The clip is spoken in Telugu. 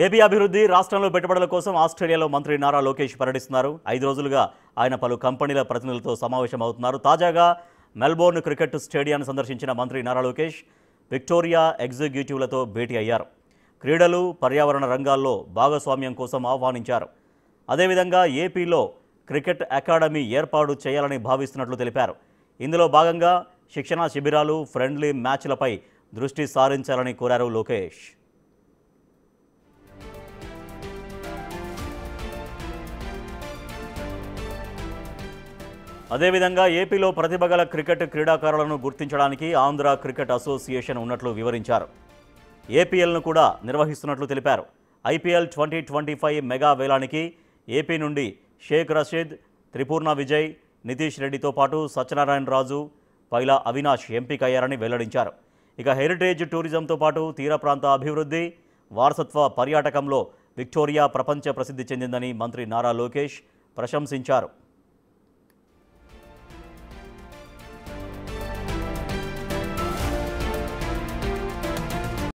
ఏపీ అభివృద్ధి రాష్ట్రంలో పెట్టుబడుల కోసం ఆస్ట్రేలియాలో మంత్రి నారా లోకేష్ పర్యటిస్తున్నారు. 5 రోజులుగా ఆయన పలు కంపెనీల ప్రతినిధులతో సమావేశం అవుతున్నారు. తాజాగా మెల్బోర్న్ క్రికెట్ స్టేడియాన్ని సందర్శించిన మంత్రి నారా లోకేష్ విక్టోరియా ఎగ్జిక్యూటివ్లతో భేటీ అయ్యారు. క్రీడలు, పర్యావరణ రంగాల్లో భాగస్వామ్యం కోసం ఆహ్వానించారు. అదేవిధంగా ఏపీలో క్రికెట్ అకాడమీ ఏర్పాటు చేయాలని భావిస్తున్నట్లు తెలిపారు. ఇందులో భాగంగా శిక్షణా శిబిరాలు, ఫ్రెండ్లీ మ్యాచ్లపై దృష్టి సారించాలని కోరారు లోకేష్. అదేవిధంగా ఏపీలో ప్రతిభగల క్రికెట్ క్రీడాకారులను గుర్తించడానికి ఆంధ్ర క్రికెట్ అసోసియేషన్ ఉన్నట్లు వివరించారు. ఏపీఎల్ను కూడా నిర్వహిస్తున్నట్లు తెలిపారు. ఐపీఎల్ 2025 మెగా వేలానికి ఏపీ నుండి షేక్ రషీద్, త్రిపూర్ణ విజయ్, నితీష్ రెడ్డితో పాటు సత్యనారాయణ రాజు, పైలా అవినాష్ ఎంపికయ్యారని వెల్లడించారు. ఇక హెరిటేజ్ టూరిజంతో పాటు తీర ప్రాంత అభివృద్ధి, వారసత్వ పర్యాటకంలో విక్టోరియా ప్రపంచ ప్రసిద్ధి చెందిందని మంత్రి నారా లోకేష్ ప్రశంసించారు.